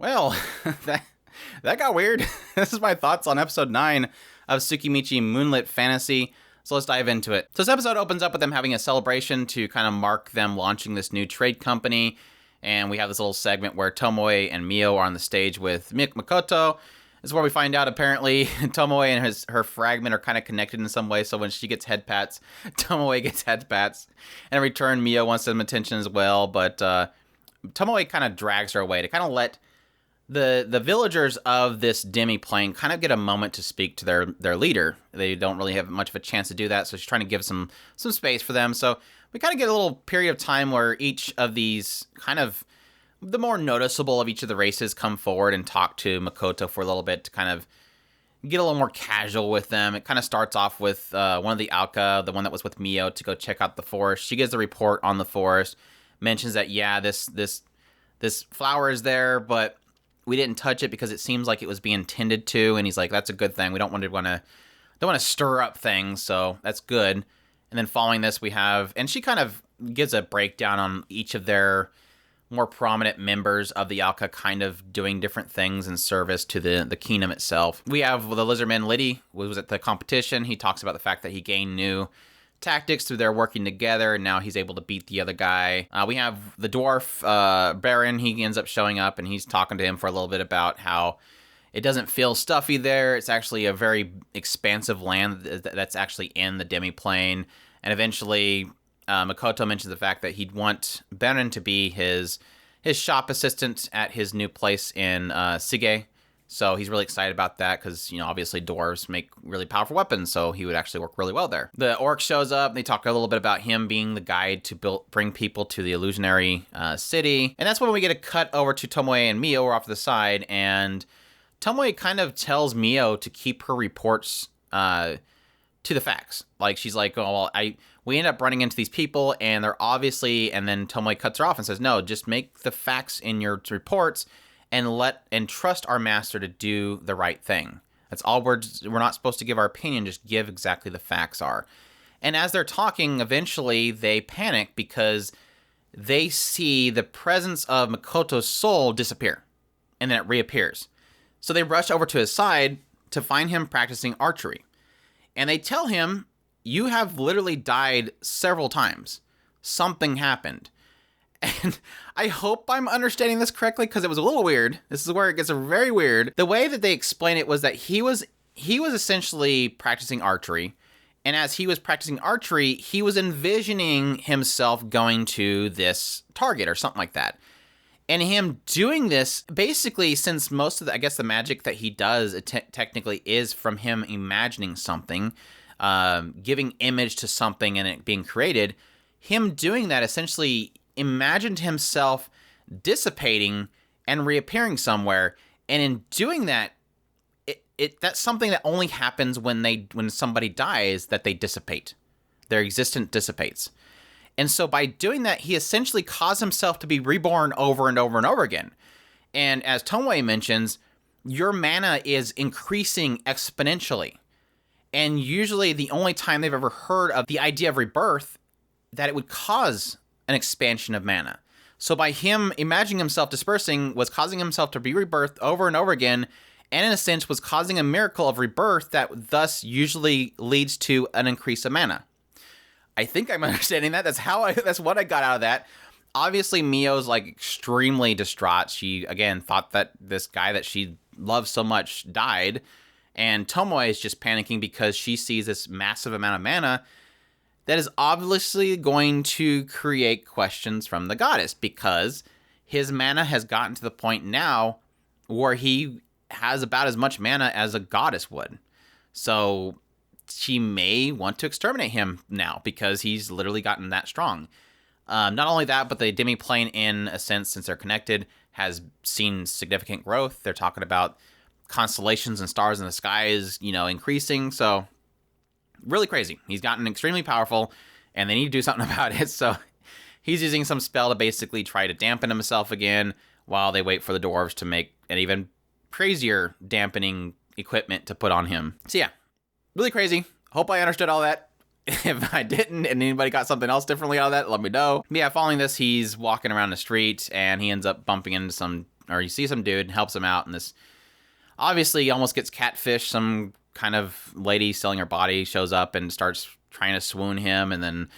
Well, that that got weird. This is my thoughts on episode 9 of Tsukimichi Moonlit Fantasy. So let's dive into it. So this episode opens up with them having a celebration to kind of mark them launching this new trade company. And we have this little segment where Tomoe and Mio are on the stage with Makoto. This is where we find out apparently Tomoe and her fragment are kind of connected in some way. So when she gets head pats, Tomoe gets head pats. And in return, Mio wants some attention as well. But Tomoe kind of drags her away to kind of let the villagers of this demi-plane kind of get a moment to speak to their leader. They don't really have much of a chance to do that, so she's trying to give some space for them. So we kind of get a little period of time where each of these kind of the more noticeable of each of the races come forward and talk to Makoto for a little bit to kind of get a little more casual with them. It kind of starts off with one of the Alka, the one that was with Mio, to go check out the forest. She gives a report on the forest, mentions that, yeah, this flower is there, but we didn't touch it because it seems like it was being tended to, and he's like, that's a good thing. We don't want to stir up things, so that's good. And then following this, we have, and she kind of gives a breakdown on each of their more prominent members of the Alka kind of doing different things in service to the kingdom itself. We have the Lizardman Liddy, who was at the competition. He talks about the fact that he gained new tactics through their working together, and now he's able to beat the other guy. We have the dwarf Baron. He ends up showing up, and he's talking to him for a little bit about how it doesn't feel stuffy there. It's actually a very expansive land that's actually in the demi-plane. And eventually, Makoto mentions the fact that he'd want Baron to be his shop assistant at his new place in Sige. So he's really excited about that because, obviously dwarves make really powerful weapons, so he would actually work really well there. The orc shows up, and they talk a little bit about him being the guide to bring people to the illusionary city. And that's when we get a cut over to Tomoe and Mio are off to the side, and Tomoe kind of tells Mio to keep her reports to the facts. Like, she's like, oh, well, we end up running into these people, and they're obviously, and then Tomoe cuts her off and says, no, just make the facts in your reports and trust our master to do the right thing. That's all we're not supposed to give our opinion, just give exactly the facts are. And as they're talking, eventually they panic because they see the presence of Makoto's soul disappear, and then it reappears. So they rush over to his side to find him practicing archery. And they tell him, you have literally died several times. Something happened. And I hope I'm understanding this correctly because it was a little weird. This is where it gets very weird. The way that they explain it was that he was essentially practicing archery. And as he was practicing archery, he was envisioning himself going to this target or something like that. And him doing this, basically, since most of the magic that he does technically is from him imagining something, giving image to something and it being created, him doing that essentially imagined himself dissipating and reappearing somewhere. And in doing that, that's something that only happens when somebody dies, that they dissipate. Their existence dissipates. And so by doing that, he essentially caused himself to be reborn over and over and over again. And as Tomoe mentions, your mana is increasing exponentially. And usually the only time they've ever heard of the idea of rebirth, that it would cause an expansion of mana. So by him imagining himself dispersing was causing himself to be rebirthed over and over again, and in a sense was causing a miracle of rebirth that thus usually leads to an increase of mana. I think I'm understanding that. That's what I got out of that. Obviously, Mio's like extremely distraught. She, again, thought that this guy that she loved so much died, and Tomoe is just panicking because she sees this massive amount of mana that is obviously going to create questions from the goddess, because his mana has gotten to the point now where he has about as much mana as a goddess would. So she may want to exterminate him now because he's literally gotten that strong. Not only that, but the demi-plane, in a sense, since they're connected, has seen significant growth. They're talking about constellations and stars in the sky is, increasing. So really crazy. He's gotten extremely powerful, and they need to do something about it. So he's using some spell to basically try to dampen himself again while they wait for the dwarves to make an even crazier dampening equipment to put on him. So yeah, really crazy. Hope I understood all that. If I didn't and anybody got something else differently out of that, let me know. But yeah, following this, he's walking around the street and he ends up bumping into some or you see some dude and helps him out, and this obviously he almost gets catfished. Some kind of lady selling her body shows up and starts trying to swoon him, and then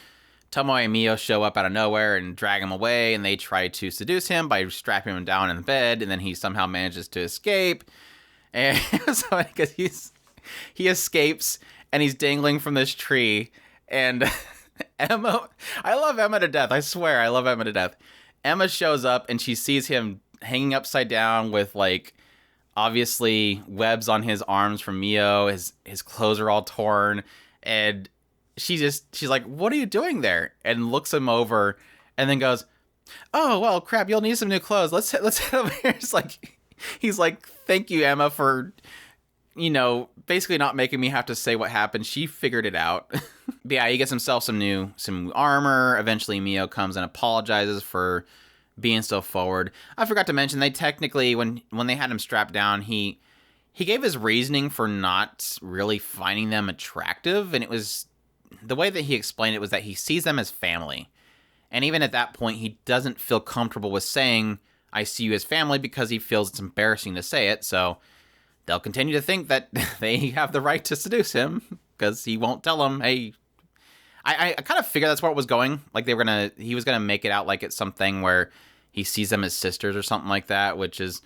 Tomoe and Mio show up out of nowhere and drag him away, and they try to seduce him by strapping him down in the bed, and then he somehow manages to escape. And so because he escapes and he's dangling from this tree, and Emma, I love Emma to death. I swear, I love Emma to death. Emma shows up and she sees him hanging upside down with like obviously webs on his arms from Mio. His clothes are all torn, and she's like, "What are you doing there?" And looks him over, and then goes, "Oh well, crap! You'll need some new clothes. Let's head over here." It's like he's like, "Thank you, Emma, for basically not making me have to say what happened. She figured it out." But yeah, he gets himself some armor. Eventually, Mio comes and apologizes for being so forward. I forgot to mention they technically when they had him strapped down, he gave his reasoning for not really finding them attractive, and it was. The way that he explained it was that he sees them as family. And even at that point, he doesn't feel comfortable with saying, "I see you as family," because he feels it's embarrassing to say it. So they'll continue to think that they have the right to seduce him because he won't tell them, "Hey," I kind of figured that's where it was going. Like he was going to make it out like it's something where he sees them as sisters or something like that, which is,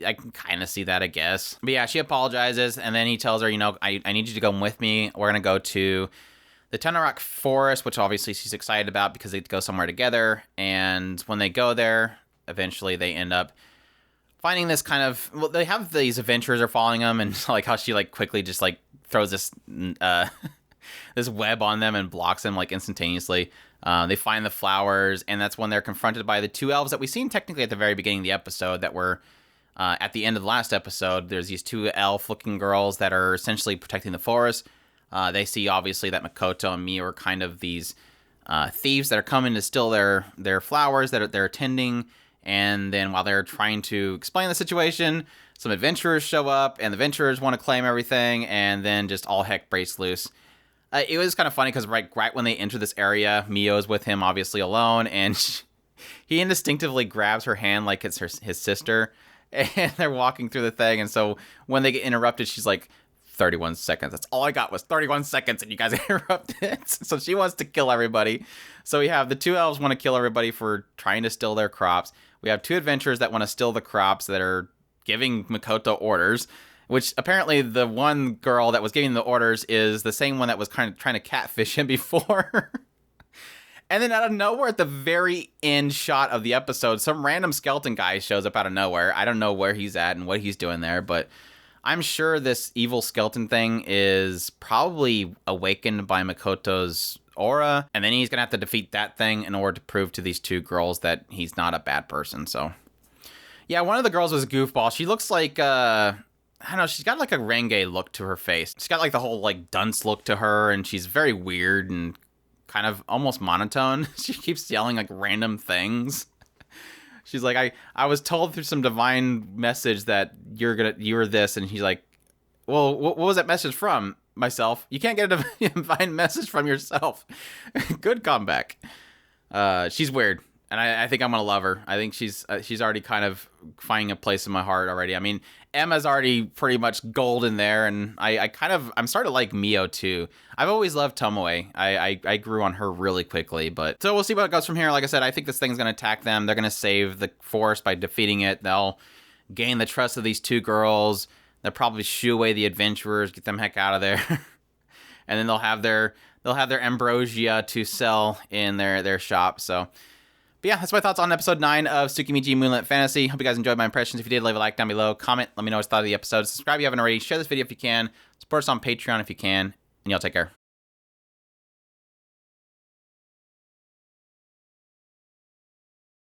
I can kind of see that, I guess. But yeah, she apologizes, and then he tells her, I need you to come with me. We're going to go to the Tenorock Forest, which obviously she's excited about because they go somewhere together. And when they go there, eventually they end up finding this kind of... Well, they have these adventurers are following them, and like how she like quickly just like throws this this web on them and blocks them like instantaneously. They find the flowers, and that's when they're confronted by the two elves that we seen technically at the very beginning of the episode that were... at the end of the last episode, there's these two elf-looking girls that are essentially protecting the forest. They see, obviously, that Makoto and Mio are kind of these thieves that are coming to steal their flowers that they're tending. And then while they're trying to explain the situation, some adventurers show up, and the adventurers want to claim everything, and then just all heck breaks loose. It was kind of funny because right when they enter this area, Mio's with him, obviously alone, and he instinctively grabs her hand like it's his sister. And they're walking through the thing, and so when they get interrupted, she's like, 31 seconds. That's all I got was 31 seconds, and you guys interrupted. So she wants to kill everybody. So we have the two elves want to kill everybody for trying to steal their crops. We have two adventurers that want to steal the crops that are giving Makoto orders, which apparently the one girl that was giving the orders is the same one that was kind of trying to catfish him before. And then out of nowhere, at the very end shot of the episode, some random skeleton guy shows up out of nowhere. I don't know where he's at and what he's doing there, but I'm sure this evil skeleton thing is probably awakened by Makoto's aura, and then he's going to have to defeat that thing in order to prove to these two girls that he's not a bad person. So, yeah, one of the girls was a goofball. She looks like, I don't know, she's got like a Renge look to her face. She's got like the whole like dunce look to her, and she's very weird and kind of almost monotone. She keeps yelling like random things. She's like, I was told through some divine message that you're this, and he's like, well, what was that message from? Myself. You can't get a divine message from yourself. Good comeback. She's weird, and I think I'm gonna love her. I think she's already kind of finding a place in my heart already. I mean, Emma's already pretty much golden there, and I'm starting to like Mio too. I've always loved Tomoe. I grew on her really quickly, but so we'll see what goes from here. Like I said, I think this thing's gonna attack them. They're gonna save the forest by defeating it. They'll gain the trust of these two girls. They'll probably shoo away the adventurers, get them heck out of there, and then they'll have their ambrosia to sell in their shop. So. But yeah, that's my thoughts on episode 9 of TSUKIMICHI Moonlit Fantasy. Hope you guys enjoyed my impressions. If you did, leave a like down below. Comment, let me know what you thought of the episode. Subscribe if you haven't already. Share this video if you can. Support us on Patreon if you can. And y'all take care.